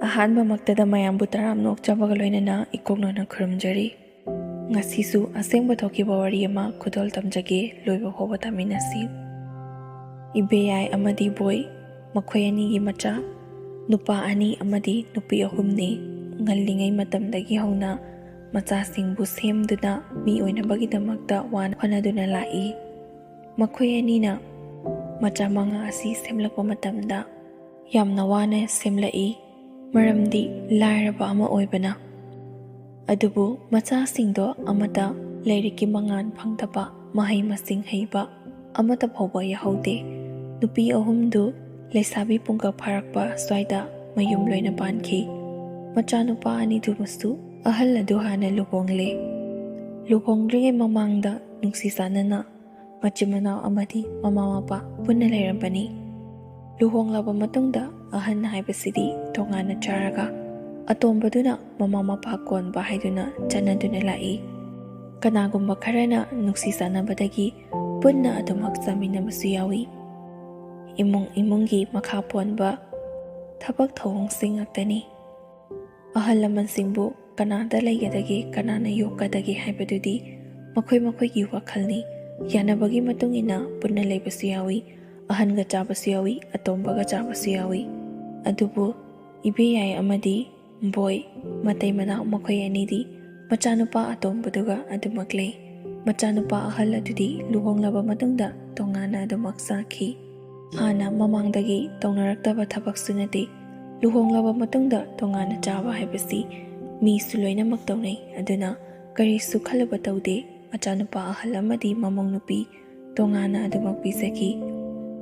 ꯑꯍꯥꯟꯕꯃꯛꯇꯗ ꯃꯌꯥꯝꯕꯨ ꯇꯔꯥꯝꯅ ꯑꯣꯛꯆꯕꯒ ꯂꯣꯏꯅꯅ ꯏꯀꯣꯛꯅꯅ ꯈꯨꯔꯨꯝꯖꯔꯤ꯫ ꯉꯁꯤꯁꯨ ꯑꯁꯦꯡꯕ ꯊꯣꯛꯈꯤꯕ ꯋꯥꯔꯤ ꯑꯃ ꯈꯨꯗꯣꯜ ꯇꯝꯖꯒꯦ, ꯂꯣꯏꯕ ꯐꯥꯎꯕ ꯇꯥꯃꯤꯟꯅꯁꯤ꯫ ꯏꯕꯦꯌꯥꯏ ꯑꯃꯗꯤ ꯕꯣꯏ, ꯃꯈꯣꯏ ꯑꯅꯤꯒꯤ ꯃꯆꯥ ꯅꯨꯄꯥ 2 ꯑꯃꯗꯤ ꯅꯨꯄꯤ 3ꯅꯤ꯫ ꯉꯜꯂꯤꯉꯩ ꯃꯇꯝꯗꯒꯤ ꯍꯧꯅ ꯃꯆꯥꯁꯤꯡꯕꯨ ꯁꯦꯝꯗꯨꯅ ꯃꯤ ꯑꯣꯏꯅꯕꯒꯤꯗꯃꯛꯇ ꯋꯥꯅ ꯍꯣꯠꯅꯗꯨꯅ ꯂꯥꯛꯏ꯫ ꯃꯈꯣꯏ ꯑꯅꯤꯅ ꯃꯆꯥ 5 ꯑꯁꯤ ꯁꯦꯝꯂꯛꯄ ꯃꯇꯝꯗ ꯌꯥꯝꯅ ꯋꯥꯅ ꯁꯦꯝꯂꯛꯏ, ꯃꯔꯝꯗꯤ ꯂꯥꯏꯔꯕ ꯑꯃ ꯑꯣꯏꯕꯅ꯫ ꯑꯗꯨꯕꯨ ꯃꯆꯥꯁꯤꯡꯗꯣ ꯑꯃꯇ ꯂꯥꯏꯔꯤꯛꯀꯤ ꯃꯉꯥꯜ ꯐꯪꯗꯕ, ꯃꯍꯩ ꯃꯁꯤꯡ ꯍꯩꯕ ꯑꯃꯇ ꯐꯥꯎꯕ ꯌꯥꯍꯧꯗꯦ꯫ ꯅꯨꯄꯤ 3ꯗꯨ ꯂꯩꯁꯥꯕꯤ ꯄꯨꯡꯀꯛ ꯐꯥꯔꯛꯄ ꯁ꯭ꯋꯥꯏꯗ ꯃꯌꯨꯝ ꯂꯣꯏꯅ ꯄꯥꯟꯈꯤ꯫ ꯃꯆꯥꯅꯨꯄꯥ 2ꯗꯨꯃꯁꯨ ꯑꯍꯜ ꯑꯗꯨ ꯍꯥꯟꯅ ꯂꯨꯍꯣꯡꯂꯦ꯫ ꯂꯨꯍꯣꯡꯗ꯭ꯔꯤꯉꯩ ꯃꯃꯥꯡꯗ ꯅꯨꯡꯁꯤ ꯆꯥꯟꯅꯅ ꯃꯆꯤꯟ ꯃꯅꯥꯎ ꯑꯃꯗꯤ ꯃꯃꯥ ꯃꯄꯥ ꯄꯨꯟꯅ ꯂꯩꯔꯝꯕꯅꯤ꯫ ꯂꯨꯍꯣꯡꯂꯕ ꯃꯇꯨꯡꯗ ꯑꯍꯟ ꯍꯥꯏꯕꯁꯤꯗꯤ ꯇꯣꯉꯥꯟꯅ ꯆꯥꯔꯒ ꯑꯇꯣꯝꯕꯗꯨꯅ ꯃꯃꯥ ꯃꯄꯥ ꯀꯣꯟꯕ ꯍꯥꯏꯗꯨꯅ ꯆꯠꯅꯗꯨꯅ ꯂꯥꯛꯏ꯫ ꯀꯅꯥꯒꯨꯝꯕ ꯈꯔꯅ ꯅꯨꯡꯁꯤ ꯆꯥꯟꯅꯕꯗꯒꯤ ꯄꯨꯟꯅ ꯑꯗꯨꯃꯛ ꯆꯥꯃꯤꯟꯅꯕꯁꯨ ꯌꯥꯎꯏ꯫ ꯏꯃꯨꯡꯒꯤ ꯃꯈꯥ ꯄꯣꯟꯕ ꯊꯕꯛ ꯊꯧꯑꯣꯡꯁꯤꯡ ꯉꯥꯛꯇꯅꯤ꯫ ꯑꯍꯜ ꯂꯃꯟꯁꯤꯡꯕꯨ ꯀꯅꯥꯗ ꯂꯩꯒꯗꯒꯦ, ꯀꯅꯥꯅ ꯌꯣꯛꯀꯗꯒꯦ ꯍꯥꯏꯕꯗꯨꯗꯤ ꯃꯈꯣꯏꯒꯤ ꯋꯥꯈꯜꯅꯤ꯫ ꯌꯥꯅꯕꯒꯤ ꯃꯇꯨꯡ ꯏꯟꯅ ꯄꯨꯟꯅ ꯂꯩꯕꯁꯨ ꯌꯥꯎꯏ, ꯑꯍꯟꯒ ꯆꯥꯕꯁꯨ ꯌꯥꯎꯏ, ꯑꯇꯣꯝꯕꯒ ꯆꯥꯕꯁꯨ ꯌꯥꯎꯏ꯫ ꯑꯗꯨꯕꯨ ꯏꯕꯦꯌꯥꯏ ꯑꯃꯗꯤ ꯕꯣꯏ, ꯃꯇꯩ ꯃꯅꯥꯎ ꯃꯈꯣꯏ ꯑꯅꯤꯗꯤ ꯃꯆꯥꯅꯨꯄꯥ ꯑꯇꯣꯝꯕꯗꯨꯒ ꯑꯗꯨꯃꯛ ꯂꯩ꯫ ꯃꯆꯥꯅꯨꯄꯥ ꯑꯍꯜ ꯑꯗꯨꯗꯤ ꯂꯨꯍꯣꯡꯂꯕ ꯃꯇꯨꯡꯗ ꯇꯣꯉꯥꯟꯅ ꯑꯗꯨꯃꯛ ꯆꯥꯈꯤ꯫ ꯍꯥꯟꯅ ꯃꯃꯥꯡꯗꯒꯤ ꯇꯧꯅꯔꯛꯇꯕ ꯊꯕꯛꯁꯨ ꯅꯠꯇꯦ꯫ ꯂꯨꯍꯣꯡꯂꯕ ꯃꯇꯨꯡꯗ ꯇꯣꯉꯥꯟꯅ ꯆꯥꯕ ꯍꯥꯏꯕꯁꯤ ꯃꯤꯁꯨ ꯂꯣꯏꯅꯃꯛ ꯇꯧꯅꯩ, ꯑꯗꯨꯅ ꯀꯔꯤꯁꯨ ꯈꯜꯂꯨꯕ ꯇꯧꯗꯦ꯫ ꯃꯆꯥꯅꯨꯄꯥ ꯑꯍꯜ ꯑꯃꯗꯤ ꯃꯃꯧ ꯅꯨꯄꯤ ꯇꯣꯉꯥꯟꯅ ꯑꯗꯨꯃꯛ ꯄꯤꯖꯈꯤ꯫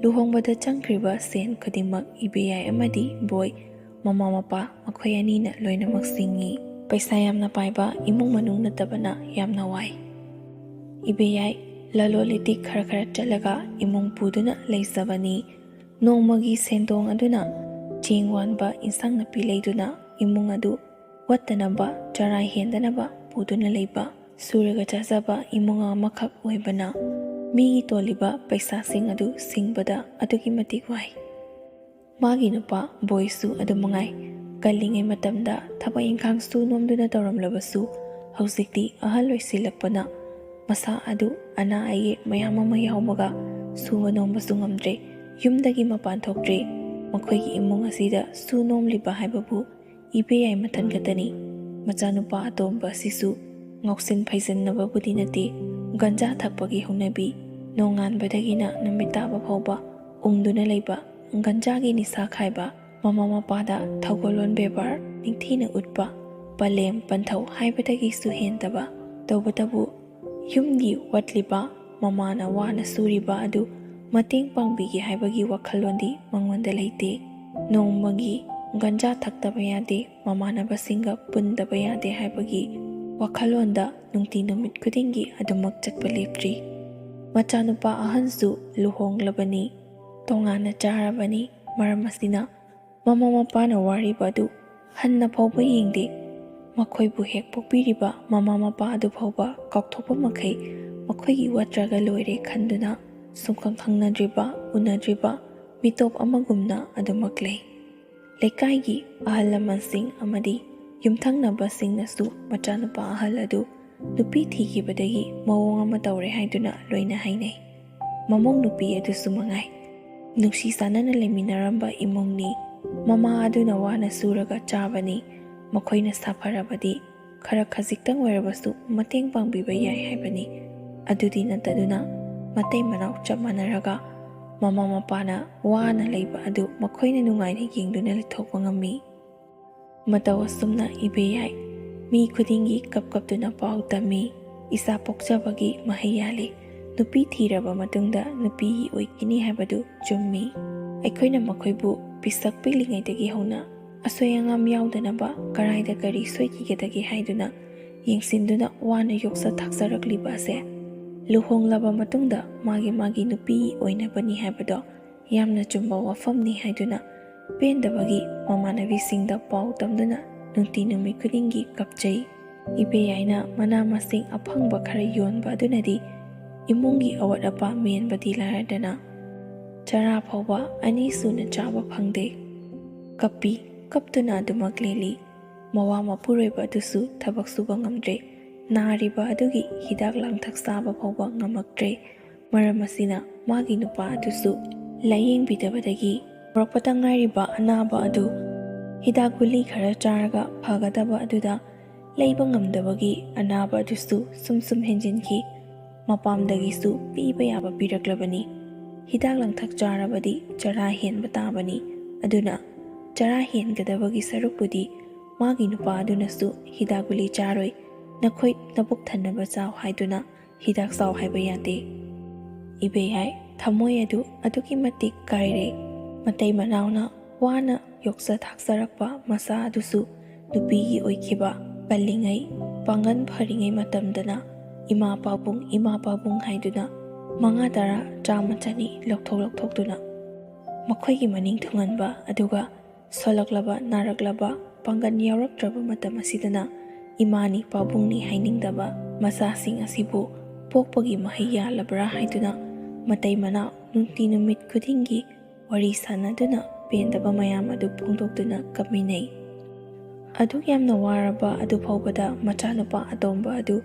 ꯂꯨꯍꯣꯡꯕꯗ ꯆꯪꯈ꯭ꯔꯤꯕ ꯁꯦꯟ ꯈꯨꯗꯤꯡꯃꯛ ꯏꯕꯦꯌꯥꯏ ꯑꯃꯗꯤ ꯕꯣꯏ, ꯃꯃꯥ ꯃꯄꯥ ꯃꯈꯣꯏ ꯑꯅꯤꯅ ꯂꯣꯏꯅꯃꯛ ꯁꯤꯡꯏ꯫ ꯄꯩꯁꯥ ꯌꯥꯝꯅ ꯄꯥꯏꯕ ꯏꯃꯨꯡ ꯃꯅꯨꯡ ꯅꯠꯇꯕꯅ ꯌꯥꯝꯅ ꯋꯥꯏ꯫ ꯏꯕꯦꯌꯥꯏ ꯂꯂꯣꯟ ꯏꯇꯤꯛ ꯈꯔ ꯆꯠꯂꯒ ꯏꯃꯨꯡ ꯄꯨꯗꯨꯅ ꯂꯩꯖꯕꯅꯤ꯫ ꯅꯣꯡꯃꯒꯤ ꯁꯦꯟꯗꯣꯡ ꯑꯗꯨꯅ ꯆꯦꯡ ꯋꯥꯟꯕ, ꯏꯟꯁꯥꯡ ꯅꯥꯄꯤ ꯂꯩꯗꯨꯅ ꯏꯃꯨꯡ ꯑꯗꯨ ꯋꯠꯇꯅꯕ, ꯆꯔꯥ ꯍꯦꯟꯗꯅꯕ ꯄꯨꯗꯨꯅ ꯂꯩꯕ, ꯁꯨꯔꯒ ꯆꯥꯖꯕ ꯏꯃꯨꯡ ꯑꯃꯈꯛ ꯑꯣꯏꯕꯅ ꯃꯤꯒꯤ ꯇꯣꯜꯂꯤꯕ ꯄꯩꯁꯥꯁꯤꯡ ꯑꯗꯨ ꯁꯤꯡꯕꯗ ꯑꯗꯨꯛꯀꯤ ꯃꯇꯤꯛ ꯋꯥꯏ꯫ ꯃꯥꯒꯤ ꯅꯨꯄꯥ ꯕꯣꯏꯁꯨ ꯑꯗꯨꯃꯉꯥꯏ꯫ ꯀꯜꯂꯤꯉꯩ ꯃꯇꯝꯗ ꯊꯕꯛ ꯏꯪꯈꯥꯡꯁꯨ ꯅꯣꯝꯗꯨꯅ ꯇꯧꯔꯝꯂꯕꯁꯨ ꯍꯧꯖꯤꯛꯇꯤ ꯑꯍꯜ ꯑꯣꯏꯁꯤꯜꯂꯛꯄꯅ ꯃꯁꯥ ꯑꯗꯨ ꯑꯅꯥ ꯑꯌꯦꯛ ꯃꯌꯥꯝ ꯑꯃ ꯌꯥꯎꯕꯒ ꯁꯨꯕ ꯅꯣꯝꯕꯁꯨ ꯉꯝꯗ꯭ꯔꯦ, ꯌꯨꯝꯗꯒꯤ ꯃꯄꯥꯟ ꯊꯣꯛꯇ꯭ꯔꯦ꯫ ꯃꯈꯣꯏꯒꯤ ꯏꯃꯨꯡ ꯑꯁꯤꯗ ꯁꯨ ꯅꯣꯝꯂꯤꯕ ꯍꯥꯏꯕꯕꯨ ꯏꯕꯦꯌꯥꯏ ꯃꯊꯟ ꯈꯛꯇꯅꯤ꯫ ꯃꯆꯥꯅꯨꯄꯥ ꯑꯇꯣꯝꯕ ꯑꯁꯤꯁꯨ ꯉꯥꯎꯁꯤꯟ ꯐꯩꯖꯤꯟꯅꯕꯕꯨꯗꯤ ꯅꯠꯇꯦ, ꯒꯟꯖꯥ ꯊꯛꯄꯒꯤ ꯍꯧꯅꯕꯤ, ꯅꯣꯡꯉꯥꯟꯕꯗꯒꯤꯅ ꯅꯨꯃꯤꯠ ꯇꯥꯕ ꯐꯥꯎꯕ ꯎꯪꯗꯨꯅ ꯂꯩꯕ, ꯒꯟꯖꯥꯒꯤ ꯅꯤꯁꯥ ꯈꯥꯏꯕ, ꯃꯃꯥ ꯃꯄꯥꯗ ꯊꯧꯒꯜꯂꯣꯟ ꯕꯦꯕꯥꯔ ꯅꯤꯡꯊꯤꯅ ꯎꯠꯄ, ꯄꯂꯦꯝ ꯄꯟꯊꯧ ꯍꯥꯏꯕꯗꯒꯤꯁꯨ ꯍꯦꯟꯗꯕ꯫ ꯇꯧꯕꯇꯕꯨ ꯌꯨꯝꯒꯤ ꯋꯠꯂꯤꯕ, ꯃꯃꯥꯅ ꯋꯥꯅ ꯁꯨꯔꯤꯕ ꯑꯗꯨ ꯃꯇꯦꯡ ꯄꯥꯡꯕꯤꯒꯦ ꯍꯥꯏꯕꯒꯤ ꯋꯥꯈꯜꯂꯣꯟꯗꯤ ꯃꯉꯣꯟꯗ ꯂꯩꯇꯦ꯫ ꯅꯣꯡꯃꯒꯤ ꯒꯟꯖꯥ ꯊꯛꯇꯕ ꯌꯥꯗꯦ, ꯃꯃꯥꯟꯅꯕꯁꯤꯡꯒ ꯄꯨꯟꯗꯕ ꯌꯥꯗꯦ ꯍꯥꯏꯕꯒꯤ ꯋꯥꯈꯜꯂꯣꯟꯗ ꯅꯨꯡꯇꯤ ꯅꯨꯃꯤꯠ ꯈꯨꯗꯤꯡꯒꯤ ꯑꯗꯨꯃꯛ ꯆꯠꯄ ꯂꯦꯞꯇ꯭ꯔꯤ꯫ ꯃꯆꯥꯅꯨꯄꯥ ꯑꯍꯟꯁꯨ ꯂꯨꯍꯣꯡꯂꯕꯅꯤ, ꯇꯣꯉꯥꯟꯅ ꯆꯥꯔꯕꯅꯤ꯫ ꯃꯔꯝ ꯑꯁꯤꯅ ꯃꯃꯥ ꯃꯄꯥꯅ ꯋꯥꯔꯤꯕ ꯑꯗꯨ ꯍꯟꯅ ꯐꯥꯎꯕ ꯌꯦꯡꯗꯦ꯫ ꯃꯈꯣꯏꯕꯨ ꯍꯦꯛ ꯄꯣꯛꯄꯤꯔꯤꯕ ꯃꯃꯥ ꯃꯄꯥ ꯑꯗꯨ ꯐꯥꯎꯕ ꯀꯥꯎꯊꯣꯛꯄ ꯃꯈꯩ ꯃꯈꯣꯏꯒꯤ ꯋꯠꯇ꯭ꯔꯒ ꯂꯣꯏꯔꯦ ꯈꯟꯗꯨꯅ ꯁꯨꯡꯈꯪ ꯈꯪꯅꯗ꯭ꯔꯤꯕ, ꯎꯅꯗ꯭ꯔꯤꯕ ꯃꯤꯇꯣꯞ ꯑꯃꯒꯨꯝꯅ ꯑꯗꯨꯃꯛ ꯂꯩ꯫ ꯂꯩꯀꯥꯏꯒꯤ ꯑꯍꯜ ꯂꯃꯟꯁꯤꯡ ꯑꯃꯗꯤ ꯌꯨꯝꯊꯪꯅꯕꯁꯤꯡꯅꯁꯨ ꯃꯆꯥꯅꯨꯄꯥ ꯑꯍꯜ ꯑꯗꯨ ꯅꯨꯄꯤ ꯊꯤꯈꯤꯕꯗꯒꯤ ꯃꯑꯣꯡ ꯑꯃ ꯇꯧꯔꯦ ꯍꯥꯏꯗꯨꯅ ꯂꯣꯏꯅ ꯍꯥꯏꯅꯩ꯫ ꯃꯃꯧ ꯅꯨꯄꯤ ꯑꯗꯨꯁꯨ ꯃꯉꯥꯏ꯫ ꯅꯨꯡꯁꯤ ꯆꯥꯟꯅꯅ ꯂꯩꯃꯤꯟꯅꯔꯝꯕ ꯏꯃꯨꯡꯅꯤ꯫ ꯃꯃꯥ ꯑꯗꯨꯅ ꯋꯥꯅ ꯁꯨꯔꯒ ꯆꯥꯕꯅꯤ꯫ ꯃꯈꯣꯏꯅ ꯁꯥꯐꯔꯕꯗꯤ ꯈꯔ ꯈꯖꯤꯛꯇꯪ ꯑꯣꯏꯔꯕꯁꯨ ꯃꯇꯦꯡ ꯄꯥꯡꯕꯤꯕ ꯌꯥꯏ ꯍꯥꯏꯕꯅꯤ꯫ ꯑꯗꯨꯗꯤ ꯅꯠꯇꯗꯨꯅ ꯃꯇꯩ ꯃꯅꯥꯎ ꯆꯞ ꯃꯥꯟꯅꯔꯒ ꯃꯃꯥ ꯃꯄꯥꯅ ꯋꯥꯅ ꯂꯩꯕ ꯑꯗꯨ ꯃꯈꯣꯏꯅ ꯅꯨꯡꯉꯥꯏꯅ ꯌꯦꯡꯗꯨꯅ ꯂꯩꯊꯣꯛꯄ ꯉꯝꯃꯤ꯫ ꯃꯇꯧ ꯑꯁꯨꯝꯅ ꯏꯕꯦꯌꯥꯏ ꯃꯤ ꯈꯨꯗꯤꯡꯒꯤ ꯀꯞꯇꯨꯅ ꯄꯥꯎ ꯇꯝꯃꯤ꯫ ꯏꯆꯥ ꯄꯣꯛꯆꯕꯒꯤ ꯃꯍꯩ ꯌꯥꯜꯂꯤ꯫ ꯅꯨꯄꯤ ꯊꯤꯔꯕ ꯃꯇꯨꯡꯗ ꯅꯨꯄꯤꯒꯤ ꯑꯣꯏꯈꯤꯅꯤ ꯍꯥꯏꯕꯗꯨ ꯆꯨꯝꯃꯤ꯫ ꯑꯩꯈꯣꯏꯅ ꯃꯈꯣꯏꯕꯨ ꯄꯤꯁꯛ ꯄꯤꯛꯂꯤꯉꯩꯗꯒꯤ ꯍꯧꯅ ꯑꯁꯣꯏ ꯑꯉꯥꯝ ꯌꯥꯎꯗꯅꯕ ꯀꯔꯥꯏꯗ ꯀꯔꯤ ꯁꯣꯏꯈꯤꯒꯗꯒꯦ ꯍꯥꯏꯗꯨꯅ ꯌꯦꯡꯁꯤꯟꯗꯨꯅ ꯋꯥꯅ ꯌꯣꯛꯆ ꯊꯥꯛꯆꯔꯛꯂꯤꯕ ꯑꯁꯦ ꯂꯨꯍꯣꯡꯂꯕ ꯃꯇꯨꯡꯗ ꯃꯥꯒꯤ ꯅꯨꯄꯤ ꯑꯣꯏꯅꯕꯅꯤ ꯍꯥꯏꯕꯗꯣ ꯌꯥꯝꯅ ꯆꯨꯝꯕ ꯋꯥꯐꯝꯅꯤ ꯍꯥꯏꯗꯨꯅ ꯄꯦꯟꯗꯕꯒꯤ ꯃꯃꯥꯟꯅꯕꯤꯁꯤꯡꯗ ꯄꯥꯎ ꯇꯝꯗꯨꯅ ꯅꯨꯡꯇꯤ ꯅꯨꯃꯤꯠ ꯈꯨꯗꯤꯡꯒꯤ ꯀꯞꯆꯩ꯫ ꯏꯕꯦꯌꯥꯏꯅ ꯃꯅꯥ ꯃꯁꯤꯡ ꯑꯐꯪꯕ ꯈꯔ ꯌꯣꯟꯕ ꯑꯗꯨꯅꯗꯤ ꯏꯃꯨꯡꯒꯤ ꯑꯋꯠ ꯑꯄꯥ ꯃꯦꯟꯕꯗꯤ ꯂꯥꯏꯔꯗꯅ ꯆꯔꯥ ꯐꯥꯎꯕ 2 ꯁꯨꯅ ꯆꯥꯕ ꯐꯪꯗꯦ꯫ ꯀꯞꯄꯤ, ꯀꯞꯇꯨꯅ ꯑꯗꯨꯃꯛ ꯂꯦꯜꯂꯤ꯫ ꯃꯋꯥ ꯃꯄꯨꯔꯣꯏꯕ ꯑꯗꯨꯁꯨ ꯊꯕꯛ ꯁꯨꯕ ꯉꯝꯗ꯭ꯔꯦ꯫ ꯅꯥꯔꯤꯕ ꯑꯗꯨꯒꯤ ꯍꯤꯗꯥꯛ ꯂꯥꯡꯊꯛ ꯆꯥꯕ ꯐꯥꯎꯕ ꯉꯝꯃꯛꯇ꯭ꯔꯦ꯫ ꯃꯔꯝ ꯑꯁꯤꯅ ꯃꯥꯒꯤ ꯅꯨꯄꯥ ꯑꯗꯨꯁꯨ ꯂꯥꯌꯦꯡꯕꯤꯗꯕꯗꯒꯤ ꯍꯧꯔꯛꯄꯇ ꯉꯥꯏꯔꯤꯕ ꯑꯅꯥꯕ ꯑꯗꯨ ꯍꯤꯗꯥꯛ ꯒꯨꯂꯤ ꯈꯔ ꯆꯥꯔꯒ ꯐꯒꯗꯕ ꯑꯗꯨꯗ ꯂꯩꯕ ꯉꯝꯗꯕꯒꯤ ꯑꯅꯥꯕ ꯑꯗꯨꯁꯨ ꯁꯨꯝ ꯍꯦꯟꯖꯤꯟꯈꯤ꯫ ꯃꯄꯥꯝꯗꯒꯤꯁꯨ ꯄꯤꯕ ꯌꯥꯕ ꯄꯤꯔꯛꯂꯕꯅꯤ꯫ ꯍꯤꯗꯥꯛ ꯂꯥꯡꯊꯛ ꯆꯥꯔꯕꯗꯤ ꯆꯔꯥ ꯍꯦꯟꯕ ꯇꯥꯕꯅꯤ꯫ ꯑꯗꯨꯅ ꯆꯔꯥ ꯍꯦꯟꯒꯗꯕꯒꯤ ꯁꯔꯨꯛꯄꯨꯗꯤ ꯃꯥꯒꯤ ꯅꯨꯄꯥ ꯑꯗꯨꯅꯁꯨ ꯍꯤꯗꯥꯛ ꯒꯨꯂꯤ ꯆꯥꯔꯣꯏ, ꯅꯈꯣꯏ ꯅꯕꯨꯛ ꯊꯟꯅꯕ ꯆꯥꯎ ꯍꯥꯏꯗꯨꯅ ꯍꯤꯗꯥꯛ ꯆꯥꯎ ꯍꯥꯏꯕ ꯌꯥꯗꯦ꯫ ꯏꯕꯦꯌꯥꯏ ꯊꯃꯣꯏ ꯑꯗꯨ ꯑꯗꯨꯛꯀꯤ ꯃꯇꯤꯛ ꯀꯥꯏꯔꯦ꯫ ꯃꯇꯩ ꯃꯅꯥꯎꯅ ꯋꯥꯅ ꯌꯣꯛꯆ ꯊꯥꯛꯆꯔꯛꯄ ꯃꯆꯥ ꯑꯗꯨꯁꯨ ꯅꯨꯄꯤꯒꯤ ꯑꯣꯏꯈꯤꯕ ꯄꯜꯂꯤꯉꯩ ꯄꯥꯡꯒꯟ ꯐꯔꯤꯉꯩ ꯃꯇꯝꯗꯅ ꯏꯃꯥ ꯄꯥꯕꯨꯡ ꯍꯥꯏꯗꯨꯅ 5, 10, 100, 200 ꯂꯧꯊꯣꯛꯇꯨꯅ ꯃꯈꯣꯏꯒꯤ ꯃꯅꯤꯡ ꯊꯨꯡꯍꯟꯕ, ꯑꯗꯨꯒ ꯁꯣꯜꯂꯛꯂꯕ ꯅꯥꯔꯛꯂꯕ ꯄꯥꯡꯒꯟ ꯌꯥꯎꯔꯛꯇ꯭ꯔꯕ ꯃꯇꯝ ꯑꯁꯤꯗꯅ ꯏꯃꯥꯅꯤ ꯄꯥꯕꯨꯡꯅꯤ ꯍꯥꯏꯅꯤꯡꯗꯕ ꯃꯆꯥꯁꯤꯡ ꯑꯁꯤꯕꯨ ꯄꯣꯛꯄꯒꯤ ꯃꯍꯩ ꯌꯥꯜꯂꯕ꯭ꯔꯥ ꯍꯥꯏꯗꯨꯅ ꯃꯇꯩ ꯃꯅꯥꯎ ꯅꯨꯡꯇꯤ ꯅꯨꯃꯤꯠ ꯈꯨꯗꯤꯡꯒꯤ ꯋꯥꯔꯤ ꯁꯥꯟꯅꯗꯨꯅ ꯄꯦꯟꯗꯕ ꯃꯌꯥꯝ ꯑꯗꯨ ꯐꯣꯡꯗꯣꯛꯇꯨꯅ ꯀꯞꯃꯤꯟꯅꯩ꯫ ꯑꯗꯨꯛ ꯌꯥꯝꯅ ꯋꯥꯔꯕ ꯑꯗꯨ ꯐꯥꯎꯕꯗ ꯃꯆꯥꯅꯨꯄꯥ ꯑꯇꯣꯝꯕ ꯑꯗꯨ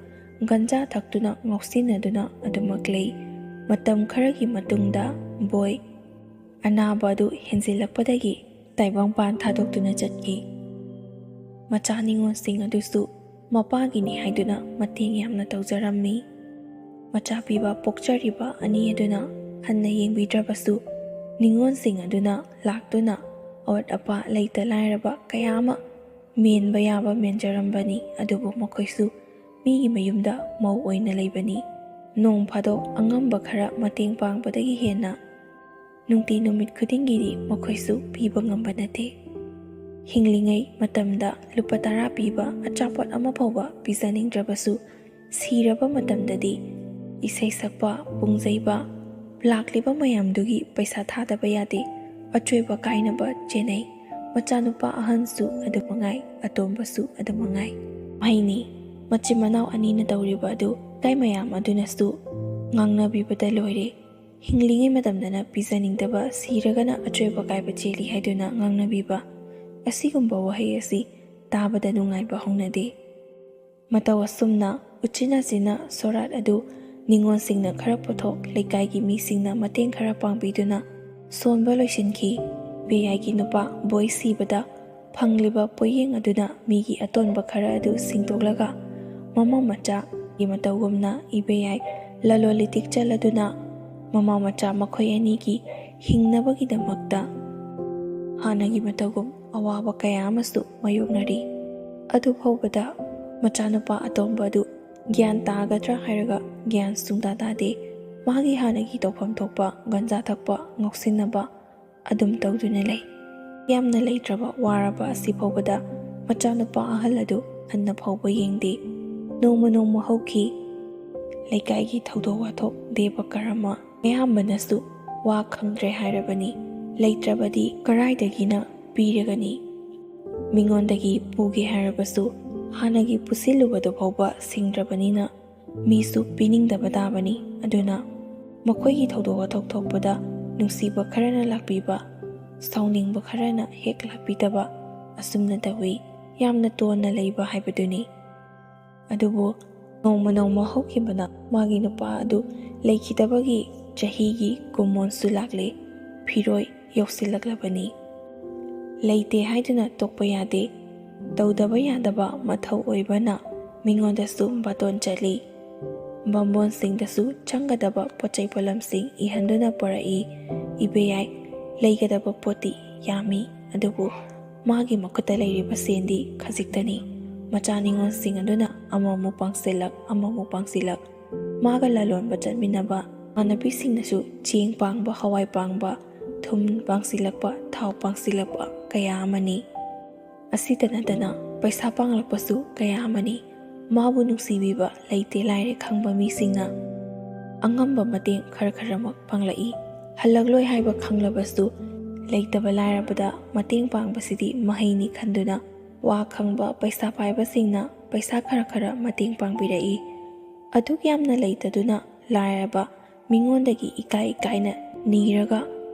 ꯒꯟꯖꯥ ꯊꯛꯇꯨꯅ ꯉꯥꯎꯁꯤꯟꯅꯗꯨꯅ ꯑꯗꯨꯃꯛ ꯂꯩ꯫ ꯃꯇꯝ ꯈꯔꯒꯤ ꯃꯇꯨꯡꯗ ꯕꯣꯏ ꯑꯅꯥꯕ ꯑꯗꯨ ꯍꯦꯟꯖꯤꯜꯂꯛꯄꯗꯒꯤ ꯇꯥꯏꯕꯪꯄꯥꯟ ꯊꯥꯗꯣꯛꯇꯨꯅ ꯆꯠꯈꯤ꯫ ꯃꯆꯥ ꯅꯤꯉꯣꯜꯁꯤꯡ ꯑꯗꯨꯁꯨ ꯃꯄꯥꯒꯤꯅꯤ ꯍꯥꯏꯗꯨꯅ ꯃꯇꯦꯡ ꯌꯥꯝꯅ ꯇꯧꯖꯔꯝꯃꯤ꯫ ꯃꯆꯥ ꯄꯤꯕ ꯄꯣꯛꯆꯔꯤꯕ ꯑꯅꯤ ꯑꯗꯨꯅ ꯍꯟꯅ ꯌꯦꯡꯕꯤꯗ꯭ꯔꯕꯁꯨ ꯅꯤꯉꯣꯜꯁꯤꯡ ꯑꯗꯨꯅ ꯂꯥꯛꯇꯨꯅ ꯑꯋꯥꯠ ꯑꯄꯥ ꯂꯩꯇ ꯂꯥꯏꯔꯕ ꯀꯌꯥ ꯑꯃ ꯃꯦꯟꯕ ꯌꯥꯕ ꯃꯦꯟꯖꯔꯝꯕꯅꯤ꯫ ꯑꯗꯨꯕꯨ ꯃꯈꯣꯏꯁꯨ ꯃꯤꯒꯤ ꯃꯌꯨꯝꯗ ꯃꯧ ꯑꯣꯏꯅ ꯂꯩꯕꯅꯤ꯫ ꯅꯣꯡ ꯐꯥꯗꯣꯛ ꯑꯉꯝꯕ ꯈꯔ ꯃꯇꯦꯡ ꯄꯥꯡꯕꯗꯒꯤ ꯍꯦꯟꯅ ꯅꯨꯡꯇꯤ ꯅꯨꯃꯤꯠ ꯈꯨꯗꯤꯡꯒꯤꯗꯤ ꯃꯈꯣꯏꯁꯨ ꯄꯤꯕ ꯉꯝꯕ ꯅꯠꯇꯦ꯫ ꯍꯤꯡꯂꯤꯉꯩ ꯃꯇꯝꯗ ꯂꯨꯄꯥ 10 ꯄꯤꯕ ꯑꯆꯥꯄꯣꯠ ꯑꯃ ꯐꯥꯎꯕ ꯄꯤꯖꯅꯤꯡꯗ꯭ꯔꯕꯁꯨ ꯁꯤꯔꯕ ꯃꯇꯝꯗꯗꯤ ꯏꯁꯩ ꯁꯛꯄ, ꯄꯨꯡꯖꯩꯕ, ꯂꯥꯛꯂꯤꯕ ꯃꯌꯥꯝꯗꯨꯒꯤ ꯄꯩꯁꯥ ꯊꯥꯗꯕ ꯌꯥꯗꯦ꯫ ꯑꯆꯣꯏꯕ ꯀꯥꯏꯅꯕ ꯆꯦꯟꯅꯩ꯫ ꯃꯆꯥꯅꯨꯄꯥ ꯑꯍꯟꯁꯨ ꯑꯗꯨꯃꯉꯥꯏ, ꯑꯇꯣꯝꯕꯁꯨ ꯑꯗꯨꯃꯉꯥꯏ꯫ ꯃꯍꯩꯅꯤ ꯃꯆꯤꯟ ꯃꯅꯥꯎ ꯑꯅꯤꯅ ꯇꯧꯔꯤꯕ ꯑꯗꯨ ꯂꯩꯀꯥꯏ ꯃꯌꯥꯝ ꯑꯗꯨꯅꯁꯨ ꯉꯥꯡꯅꯕꯤꯕꯗ ꯂꯣꯏꯔꯦ꯫ ꯍꯤꯡꯂꯤꯉꯩ ꯃꯇꯝꯗꯅ ꯄꯤꯖꯅꯤꯡꯗꯕ, ꯁꯤꯔꯒꯅ ꯑꯆꯣꯏꯕ ꯀꯥꯏꯕ ꯆꯦꯜꯂꯤ ꯍꯥꯏꯗꯨꯅ ꯉꯥꯡꯅꯕꯤꯕ, ꯑꯁꯤꯒꯨꯝꯕ ꯋꯥꯍꯩ ꯑꯁꯤ ꯇꯥꯕꯗ ꯅꯨꯡꯉꯥꯏꯕ ꯍꯧꯅꯗꯦ꯫ ꯃꯇꯧ ꯑꯁꯨꯝꯅ ꯎꯆꯤꯟꯅꯆꯤꯟꯅ ꯁꯣꯔꯥꯠ ꯑꯗꯨ ꯅꯤꯉꯣꯜꯁꯤꯡꯅ ꯈꯔ ꯄꯨꯊꯣꯛ, ꯂꯩꯀꯥꯏꯒꯤ ꯃꯤꯁꯤꯡꯅ ꯃꯇꯦꯡ ꯈꯔ ꯄꯥꯡꯕꯤꯗꯨꯅ ꯁꯣꯟꯕ ꯂꯣꯏꯁꯤꯟꯈꯤ꯫ ꯏꯕꯦꯌꯥꯏꯒꯤ ꯅꯨꯄꯥ ꯕꯣꯏ ꯁꯤꯕꯗ ꯐꯪꯂꯤꯕ ꯄꯣꯌꯦꯡ ꯑꯗꯨꯅ ꯃꯤꯒꯤ ꯑꯇꯣꯟꯕ ꯈꯔ ꯑꯗꯨ ꯁꯤꯡꯗꯣꯛꯂꯒ ꯃꯃꯧ ꯃꯆꯥꯒꯤ ꯃꯇꯧꯒꯨꯝꯅ ꯏꯕꯦꯌꯥꯏ ꯂꯂꯣꯟ ꯏꯇꯤꯛ ꯆꯠꯂꯗꯨꯅ ꯃꯃꯧ ꯃꯆꯥ ꯃꯈꯣꯏ ꯑꯅꯤꯒꯤ ꯍꯤꯡꯅꯕꯒꯤꯗꯃꯛꯇ ꯍꯥꯟꯅꯒꯤ ꯃꯇꯧꯒꯨꯝ ꯑꯋꯥꯕ ꯀꯌꯥ ꯑꯃꯁꯨ ꯃꯥꯌꯣꯛꯅꯔꯤ꯫ ꯑꯗꯨ ꯐꯥꯎꯕꯗ ꯃꯆꯥꯅꯨꯄꯥ ꯑꯇꯣꯝꯕ ꯑꯗꯨ ꯒ꯭ꯌꯥꯟ ꯇꯥꯒꯗ꯭ꯔꯥ ꯍꯥꯏꯔꯒ ꯒ꯭ꯌꯥꯟ ꯁꯨꯡꯇꯥ ꯇꯥꯗꯦ꯫ ꯃꯥꯒꯤ ꯍꯥꯟꯅꯒꯤ ꯇꯧꯐꯝ ꯊꯣꯛꯄ ꯒꯟꯖꯥ ꯊꯛꯄ, ꯉꯥꯎꯁꯤꯟꯅꯕ ꯑꯗꯨꯝ ꯇꯧꯗꯨꯅ ꯂꯩ꯫ ꯌꯥꯝꯅ ꯂꯩꯇ꯭ꯔꯕ ꯋꯥꯔꯕ ꯑꯁꯤ ꯐꯥꯎꯕꯗ ꯃꯆꯥꯅꯨꯄꯥ ꯑꯍꯜ ꯑꯗꯨ ꯍꯟꯅ ꯐꯥꯎꯕ ꯌꯦꯡꯗꯦ꯫ ꯅꯣꯡꯃ ꯍꯧꯈꯤ꯫ ꯂꯩꯀꯥꯏꯒꯤ ꯊꯧꯗꯣꯛ ꯋꯥꯊꯣꯛ, ꯗꯦꯕ ꯀꯔꯃ ꯑꯌꯥꯝꯕꯅꯁꯨ ꯋꯥ ꯈꯪꯗ꯭ꯔꯦ ꯍꯥꯏꯔꯕꯅꯤ꯫ ꯂꯩꯇ꯭ꯔꯕꯗꯤ ꯀꯔꯥꯏꯗꯒꯤꯅ ꯄꯤꯔꯒꯅꯤ? ꯃꯤꯉꯣꯟꯗꯒꯤ ꯄꯨꯒꯦ ꯍꯥꯏꯔꯕꯁꯨ ꯍꯥꯟꯅꯒꯤ ꯄꯨꯁꯤꯜꯂꯨꯕꯗꯨ ꯐꯥꯎꯕ ꯁꯤꯡꯗ꯭ꯔꯕꯅꯤꯅ ꯃꯤꯁꯨ ꯄꯤꯅꯤꯡꯗꯕ ꯇꯥꯕꯅꯤ꯫ ꯑꯗꯨꯅ ꯃꯈꯣꯏꯒꯤ ꯊꯧꯗꯣꯛ ꯋꯥꯊꯣꯛ ꯊꯣꯛꯄꯗ ꯅꯨꯡꯁꯤꯕ ꯈꯔꯅ ꯂꯥꯛꯄꯤꯕ, ꯁꯥꯎꯅꯤꯡꯕ ꯈꯔꯅ ꯍꯦꯛ ꯂꯥꯛꯄꯤꯗꯕ, ꯑꯁꯨꯝꯅ ꯇꯧꯏ꯫ ꯌꯥꯝꯅ ꯇꯣꯟꯅ ꯂꯩꯕ ꯍꯥꯏꯕꯗꯨꯅꯤ꯫ ꯑꯗꯨꯕꯨ ꯅꯣꯡꯃ ꯍꯧꯈꯤꯕꯅ ꯃꯥꯒꯤ ꯅꯨꯄꯥ ꯑꯗꯨ ꯂꯩꯈꯤꯗꯕꯒꯤ ꯆꯍꯤꯒꯤ ꯀꯨꯝꯑꯣꯟꯁꯨ ꯂꯥꯛꯂꯦ꯫ ꯐꯤꯔꯣꯏ ꯌꯧꯁꯤꯜꯂꯛꯂꯕꯅꯤ꯫ ꯂꯩꯇꯦ ꯍꯥꯏꯗꯨꯅ ꯇꯣꯛꯄ ꯌꯥꯗꯦ꯫ ꯇꯧꯗꯕ ꯌꯥꯗꯕ ꯃꯊꯧ ꯑꯣꯏꯕꯅ ꯃꯤꯉꯣꯟꯗꯁꯨ ꯕꯥꯇꯣꯟ ꯆꯠꯂꯤ꯫ ꯕꯥꯃꯣꯟꯁꯤꯡꯗꯁꯨ ꯆꯪꯒꯗꯕ ꯄꯣꯠꯆꯩ ꯄꯣꯠꯂꯝꯁꯤꯡ ꯏꯍꯟꯗꯨꯅ ꯄꯨꯔꯛꯏ꯫ ꯏꯕꯦꯌꯥꯏ ꯂꯩꯒꯗꯕ ꯄꯣꯠꯇꯤ ꯌꯥꯝꯃꯤ, ꯑꯗꯨꯕꯨ ꯃꯥꯒꯤ ꯃꯈꯨꯠꯇ ꯂꯩꯔꯤꯕ ꯁꯦꯟꯗꯤ ꯈꯖꯤꯛꯇꯅꯤ꯫ ꯃꯆꯥ ꯅꯤꯉꯣꯜꯁꯤꯡ ꯑꯗꯨꯅ ꯑꯃꯃꯨꯛ ꯄꯥꯡꯁꯤꯜꯂꯛ, ꯃꯥꯒ ꯂꯂꯣꯟꯕ ꯆꯠꯃꯤꯟꯅꯕ ꯏꯃꯥꯟꯅꯕꯤꯁꯤꯡꯅꯁꯨ ꯆꯦꯡ ꯄꯥꯡꯕ, ꯍꯋꯥꯏ ꯄꯥꯡꯕ, ꯊꯨꯝ ꯄꯥꯡꯁꯤꯜꯂꯛꯄ, ꯊꯥꯎ ꯄꯥꯡꯁꯤꯜꯂꯛꯄ ꯀꯌꯥ ꯑꯃꯅꯤ꯫ ꯑꯁꯤꯇ ꯅꯠꯇꯅ ꯄꯩꯁꯥ ꯄꯥꯡꯂꯛꯄꯁꯨ ꯀꯌꯥ ꯑꯃꯅꯤ꯫ ꯃꯥꯕꯨ ꯅꯨꯡꯁꯤꯕꯤꯕ ꯂꯩꯇꯦ ꯂꯥꯏꯔꯦ ꯈꯪꯕ ꯃꯤꯁꯤꯡꯅ ꯑꯉꯝꯕ ꯃꯇꯦꯡ ꯈꯔꯃꯛ ꯄꯥꯡꯂꯛꯏ꯫ ꯍꯜꯂꯛꯂꯣꯏ ꯍꯥꯏꯕ ꯈꯪꯂꯕꯁꯨ ꯂꯩꯇꯕ ꯂꯥꯏꯔꯕꯗ ꯃꯇꯦꯡ ꯄꯥꯡꯕꯁꯤꯗꯤ ꯃꯍꯩꯅꯤ ꯈꯟꯗꯨꯅ ꯋꯥ ꯈꯪꯕ ꯄꯩꯁꯥ ꯄꯥꯏꯕꯁꯤꯡꯅ ꯄꯩꯁా ꯈꯔ ꯃꯇꯦꯡ ꯄꯥꯡꯕꯤꯔꯛꯏ꯫ ꯑꯗꯨꯛ ꯌꯥꯝꯅ ꯂꯩꯇꯗꯨꯅ ꯂꯥꯏꯔꯕ ꯃꯤꯉꯣꯟꯗꯒꯤ ꯏꯀꯥꯏꯅ ꯅꯤꯔꯒ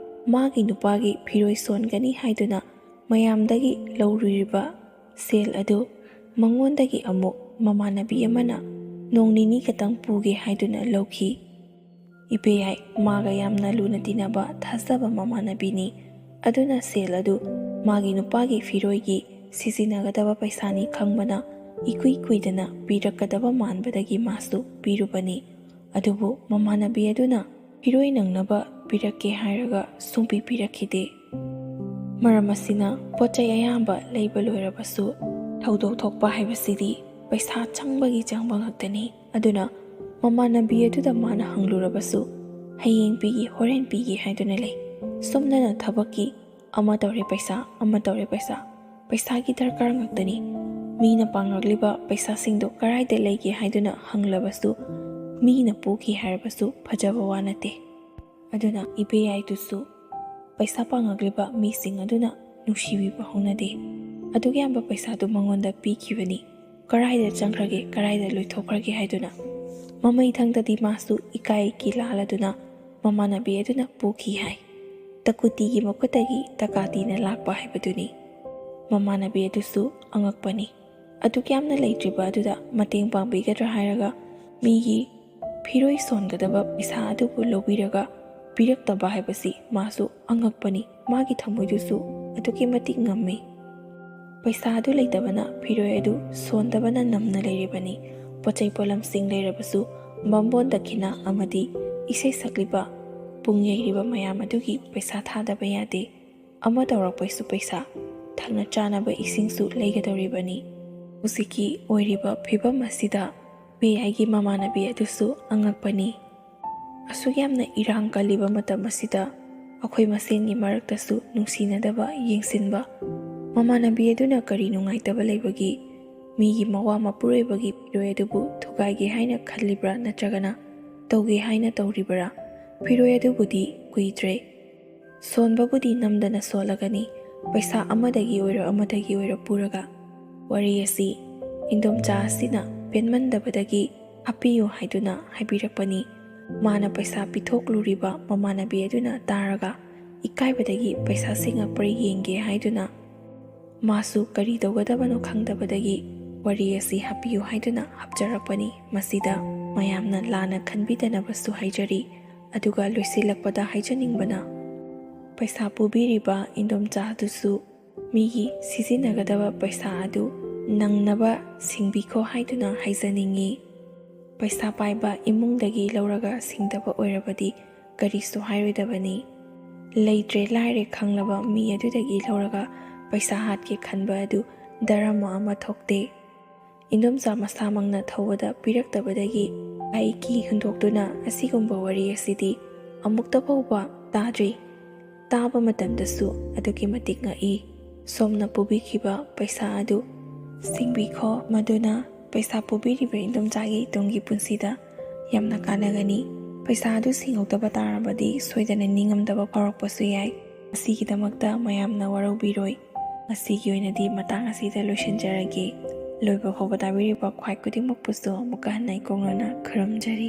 ꯃꯥꯒꯤ ꯅꯨꯄꯥꯒꯤ ꯐꯤꯔꯣꯏ ꯁꯣꯟꯒꯅꯤ ꯍꯥꯏꯗꯨꯅ ꯃꯌꯥꯝꯗꯒꯤ ꯂꯧꯔꯨꯔꯤꯕ ꯁꯦꯜ ꯑꯗꯨ ꯃꯉꯣꯟꯗꯒꯤ ꯑꯃꯨꯛ ꯃꯃꯥꯟꯅꯕꯤ ꯑꯃꯅ ꯅꯣꯡ ꯅꯤꯅꯤ ꯈꯛꯇꯪ ꯄꯨꯒꯦ ꯍꯥꯏꯗꯨꯅ ꯂꯧꯈꯤ꯫ ꯏꯕꯦꯌꯥꯏ ꯃꯥꯒ ꯌꯥꯝꯅ ꯂꯨꯅ ꯇꯤꯟꯅꯕ ꯊꯥꯖꯕ ꯃꯃꯥꯟꯅꯕꯤꯅꯤ, ꯑꯗꯨꯅ ꯁꯦꯜ ꯑꯗꯨ ꯃꯥꯒꯤ ꯅꯨꯄꯥꯒꯤ ꯐꯤꯔꯣꯏꯒꯤ ꯁꯤꯖꯤꯟꯅꯒꯗꯕ ꯄꯩꯁꯥꯅꯤ ꯈꯪꯕꯅ ꯏꯀꯨꯏ ꯀꯨꯏꯗꯅ ꯄꯤꯔꯛꯀꯗꯕ ꯃꯥꯟꯕꯗꯒꯤ ꯃꯥꯁꯨ ꯄꯤꯔꯨꯕꯅꯤ꯫ ꯑꯗꯨꯕꯨ ꯃꯃꯥꯟꯅꯕꯤ ꯑꯗꯨꯅ ꯐꯤꯔꯣꯏ ꯅꯪꯅꯕ ꯄꯤꯔꯛꯀꯦ ꯍꯥꯏꯔꯒ ꯁꯨꯡꯄꯤ ꯄꯤꯔꯛꯈꯤꯗꯦ꯫ ꯃꯔꯝ ꯑꯁꯤꯅ ꯄꯣꯠꯆꯩ ꯑꯌꯥꯝꯕ ꯂꯩꯕ ꯂꯣꯏꯔꯕꯁꯨ ꯊꯧꯗꯣꯛ ꯊꯣꯛꯄ ꯍꯥꯏꯕꯁꯤꯗꯤ ꯄꯩꯁꯥ ꯆꯪꯕꯒꯤ ꯆꯪꯕ ꯉꯥꯛꯇꯅꯤ꯫ ꯑꯗꯨꯅ ꯃꯃꯥꯟꯅꯕꯤ ꯑꯗꯨꯗ ꯃꯥꯅ ꯍꯪꯂꯨꯔꯕꯁꯨ ꯍꯌꯦꯡ ꯄꯤꯒꯦ ꯍꯣꯔꯦꯟ ꯄꯤꯒꯦ ꯍꯥꯏꯗꯨꯅ ꯂꯩ꯫ ꯁꯨꯝꯗꯅ ꯊꯕꯛꯀꯤ ꯑꯃ ꯇꯧꯔꯦ ꯄꯩꯁꯥ, ꯑꯃ ꯇꯧꯔꯦ ꯄꯩꯁꯥ, ꯄꯩꯁꯥꯒꯤ ꯗꯔꯀꯥꯔ ꯉꯥꯛꯇꯅꯤ꯫ ꯃꯤꯅ ꯄꯥꯡꯂꯛꯂꯤꯕ ꯄꯩꯁꯥꯁꯤꯡꯗꯣ ꯀꯔꯥꯏꯗ ꯂꯩꯒꯦ ꯍꯥꯏꯗꯨꯅ ꯍꯪꯂꯕꯁꯨ ꯃꯤꯅ ꯄꯨꯈꯤ ꯍꯥꯏꯔꯕꯁꯨ ꯐꯖꯕ ꯋꯥ ꯅꯠꯇꯦ꯫ ꯑꯗꯨꯅ ꯏꯕꯦꯌꯥꯏꯗꯨꯁꯨ ꯄꯩꯁꯥ ꯄꯥꯡꯂꯛꯂꯤꯕ ꯃꯤꯁꯤꯡ ꯑꯗꯨꯅ ꯅꯨꯡꯁꯤꯕꯤꯕ ꯍꯧꯅꯗꯦ꯫ ꯑꯗꯨꯛ ꯌꯥꯝꯕ ꯄꯩꯁꯥꯗꯨ ꯃꯉꯣꯟꯗ ꯄꯤꯈꯤꯕꯅꯤ, ꯀꯔꯥꯏꯗ ꯆꯪꯈ꯭ꯔꯒꯦ, ꯀꯔꯥꯏꯗ ꯂꯣꯏꯊꯣꯛꯈ꯭ꯔꯒꯦ ꯍꯥꯏꯗꯨꯅ ꯃꯃꯩꯊꯪꯗꯗꯤ ꯃꯥꯁꯨ ꯏꯀꯥꯏ ꯀꯤꯂꯥꯜꯂꯗꯨꯅ ꯃꯃꯥꯟꯅꯕꯤ ꯑꯗꯨꯅ ꯄꯨꯈꯤ ꯍꯥꯏ꯫ ꯇꯀꯨꯇꯤꯒꯤ ꯃꯈꯨꯠꯇꯒꯤ ꯇꯀꯥꯇꯤꯅ ꯂꯥꯛꯄ ꯍꯥꯏꯕꯗꯨꯅꯤ꯫ ꯃꯃꯥꯟꯅꯕꯤ ꯑꯗꯨꯁꯨ ꯑꯉꯛꯄꯅꯤ꯫ ꯑꯗꯨꯛ ꯌꯥꯝꯅ ꯂꯩꯇ꯭ꯔꯤꯕ ꯑꯗꯨꯗ ꯃꯇꯦꯡ ꯄꯥꯡꯕꯤꯒꯗ꯭ꯔꯥ ꯍꯥꯏꯔꯒ ꯃꯤꯒꯤ ꯐꯤꯔꯣꯏ ꯁꯣꯟꯒꯗꯕ ꯄꯩꯁా ꯑꯗꯨꯕꯨ ꯂꯧꯕꯤꯔꯒ ꯄꯤꯔꯛꯇꯕ ꯍꯥꯏꯕꯁꯤ ꯃꯥꯁꯨ ꯑꯉꯛꯄꯅꯤ꯫ ꯃꯥꯒꯤ ꯊꯃꯣꯏꯗꯨꯁꯨ ꯑꯗꯨꯛꯀꯤ ꯃꯇꯤꯛ ꯉꯝꯃꯤ꯫ ꯄꯩꯁꯥ ꯑꯗꯨ ꯂꯩꯇꯕꯅ ꯐꯤꯔꯣꯏ ꯑꯗꯨ ꯁꯣꯟꯗꯕꯅ ꯅꯝꯅ ꯂꯩꯔꯤꯕꯅꯤ꯫ ꯄꯣꯠꯆꯩ ꯄꯣꯠꯂꯝꯁꯤꯡ ꯂꯩꯔꯕꯁꯨ ꯕꯥꯝꯕꯣꯟ ꯗꯈꯤꯅꯥ ꯑꯃꯗꯤ ꯏꯁꯩ ꯁꯛꯂꯤꯕ ꯄꯨꯡ ꯌꯩꯔꯤꯕ ꯃꯌꯥꯝ ꯑꯗꯨꯒꯤ ꯄꯩꯁꯥ ꯊꯥꯗꯕ ꯌꯥꯗꯦ꯫ ꯑꯃ ꯇꯧꯔꯛꯄꯩꯁꯨ ꯄꯩꯁꯥ, ꯊꯛꯅ ꯆꯥꯅꯕ ꯏꯁꯤꯡꯁꯨ ꯂꯩꯒꯗꯧꯔꯤꯕꯅꯤ꯫ ꯍꯧꯖꯤꯛꯀꯤ ꯑꯣꯏꯔꯤꯕ ꯐꯤꯕꯝ ꯑꯁꯤꯗ ꯏꯕꯦꯌꯥꯏꯒꯤ ꯃꯃꯥꯟꯅꯕꯤ ꯑꯗꯨꯁꯨ ꯑꯉꯛꯄꯅꯤ꯫ ꯑꯁꯨꯛ ꯌꯥꯝꯅ ꯏꯔꯥꯡ ꯀꯜꯂꯤꯕ ꯃꯇꯝ ꯑꯁꯤꯗ ꯑꯩꯈꯣꯏ ꯃꯁꯦꯟꯒꯤ ꯃꯔꯛꯇꯁꯨ ꯅꯨꯡꯁꯤꯅꯗꯕ, ꯌꯦꯡꯁꯤꯟꯕ ꯃꯃꯥꯟꯅꯕꯤ ꯑꯗꯨꯅ ꯀꯔꯤ ꯅꯨꯡꯉꯥꯏꯇꯕ ꯂꯩꯕꯒꯤ ꯃꯤꯒꯤ ꯃꯋꯥ ꯃꯄꯨꯔꯣꯏꯕꯒꯤ ꯐꯤꯔꯣꯏ ꯑꯗꯨꯕꯨ ꯊꯨꯒꯥꯏꯒꯦ ꯍꯥꯏꯅ ꯈꯜꯂꯤꯕ꯭ꯔꯥ ꯅꯠꯇ꯭ꯔꯒꯅ ꯇꯧꯒꯦ ꯍꯥꯏꯅ ꯇꯧꯔꯤꯕ꯭ꯔꯥ? ꯐꯤꯔꯣꯏ ꯑꯗꯨꯕꯨꯗꯤ ꯀꯨꯏꯗ꯭ꯔꯦ, ꯁꯣꯟꯕꯕꯨꯗꯤ ꯅꯝꯗꯅ ꯁꯣꯜꯂꯒꯅꯤ, ꯄꯩꯁꯥ ꯑꯃꯗꯒꯤ ꯑꯣꯏꯔꯣ ꯄꯨꯔꯒ꯫ ꯋꯥꯔꯤ ꯑꯁꯤ ꯏꯟꯗꯣꯝꯆꯥ ꯑꯁꯤꯅ ꯄꯦꯟꯃꯟꯗꯕꯗꯒꯤ ꯍꯥꯞꯄꯤꯌꯨ ꯍꯥꯏꯗꯨꯅ ꯍꯥꯏꯕꯤꯔꯛꯄꯅꯤ꯫ ꯃꯥꯅ ꯄꯩꯁꯥ ꯄꯤꯊꯣꯛꯂꯨꯔꯤꯕ ꯃꯃꯥꯟꯅꯕꯤ ꯑꯗꯨꯅ ꯇꯥꯔꯒ ꯏꯀꯥꯏꯕꯗꯒꯤ ꯄꯩꯁꯥ ꯁꯤꯡꯉꯛꯄ꯭ꯔꯥ ꯌꯦꯡꯒꯦ ꯍꯥꯏꯗꯨꯅ ꯃꯥꯁꯨ ꯀꯔꯤ ꯇꯧꯒꯗꯕꯅꯣ ꯈꯪꯗꯕꯗꯒꯤ ꯋꯥꯔꯤ ꯑꯁꯤ ꯍꯥꯞꯄꯤꯌꯨ ꯍꯥꯏꯗꯨꯅ ꯍꯥꯞꯆꯔꯛꯄꯅꯤ꯫ ꯃꯁꯤꯗ ꯃꯌꯥꯝꯅ ꯂꯥꯟꯅ ꯈꯟꯕꯤꯗꯅꯕꯁꯨ ꯍꯥꯏꯖꯔꯤ꯫ ꯑꯗꯨꯒ ꯂꯣꯏꯁꯤꯜꯂꯛꯄꯗ ꯍꯥꯏꯖꯅꯤꯡꯕꯅ ꯄꯩꯁꯥ ꯄꯨꯕꯤꯔꯤꯕ ꯏꯟꯗꯣꯝꯆꯥ ꯑꯗꯨꯁꯨ ꯃꯤꯒꯤ ꯁꯤꯖꯤꯟꯅꯒꯗꯕ ꯄꯩꯁꯥ ꯑꯗු ꯅꯪꯅꯕ ꯁꯤꯡꯕꯤꯈꯣ ꯍꯥꯏꯗꯨꯅ ꯍꯥꯏꯖꯅꯤꯡꯉꯤ꯫ ꯄꯩꯁꯥ パイバ ꯏꯃꯨꯡꯗꯒꯤ ꯂꯧꯔꯒ ꯁꯤꯡꯗꯕ ꯑꯣꯏꯔꯕꯗꯤ ꯀꯔꯤꯁꯨ ꯍꯥꯏꯔꯣꯏꯗꯕꯅꯤ꯫ ꯂꯩꯇ꯭ꯔꯦ ꯂꯥꯏꯔꯦ ꯈꯪꯂꯕ ꯃꯤ ꯑꯗꯨꯗꯒꯤ ꯂꯧꯔꯒ ꯄꯩꯁꯥ ꯍꯥꯠꯀꯦ ꯈꯟꯕ ꯑꯗꯨ ꯙꯔꯃ ꯑꯃ ꯊꯣꯛꯇꯦ꯫ ꯏꯟꯗꯣꯝꯆꯥ ꯃꯁꯥꯃꯛꯅ ꯊꯧꯕꯗ ꯄꯤꯔꯛꯇꯕꯗꯒꯤ ꯑꯩꯒꯤ ꯍꯨꯟꯗꯣꯛꯇꯨꯅ ꯑꯁꯤꯒꯨꯝꯕ ꯋꯥꯔꯤ ꯑꯁꯤꯗꯤ ꯑꯃꯨꯛꯇ ꯐꯥꯎꯕ ꯇꯥꯗ꯭ꯔꯤ꯫ ꯇꯥꯕ ꯃꯇꯝꯗꯁꯨ ꯑꯗꯨꯛꯀꯤ ꯃꯇꯤꯛ ꯉꯛꯏ꯫ ꯁꯣꯝꯅ ꯄꯨꯕꯤꯈꯤꯕ ꯄꯩꯁꯥ ꯑꯗꯨ ꯁꯤꯡꯕꯤꯈꯣ, ꯃꯗꯨꯅ ꯄꯩꯁా ꯄꯨꯕꯤꯔꯤꯕ ꯏꯟꯗꯣꯝꯆꯥꯒꯤ ꯇꯨꯡꯒꯤ ꯄꯨꯟꯁꯤꯗ ꯌꯥꯝꯅ ꯀꯥꯟꯅꯒꯅꯤ꯫ ꯄꯩꯁꯥ ꯑꯗꯨ ꯁꯤꯡꯍꯧꯗꯕ ꯇꯥꯔꯕꯗꯤ ꯁꯣꯏꯗꯅ ꯅꯤꯡꯉꯝꯗꯕ ꯐꯥꯎꯔꯛꯄꯁꯨ ꯌꯥꯏ꯫ ꯃꯁꯤꯒꯤꯗꯃꯛꯇ ꯃꯌꯥꯝꯅ ꯋꯥꯔꯧꯕꯤꯔꯣꯏ꯫ ꯉꯁꯤꯒꯤ ꯑꯣꯏꯅꯗꯤ ꯃꯇꯥꯡ ꯑꯁꯤꯗ ꯂꯣꯏꯁꯤꯟꯖꯔꯒꯦ꯫ ꯂꯣꯏꯕ ꯐꯥꯎꯕ ꯇꯥꯕꯤꯔꯤꯕ ꯈ꯭ꯋꯥꯏ ꯈꯨꯗꯤꯡꯃꯛꯄꯨꯁꯨ ꯑꯃꯨꯛꯀ ꯍꯟꯅ ꯏꯀꯣꯛꯅꯅ ꯈꯨꯔꯨꯝꯖꯔꯤ꯫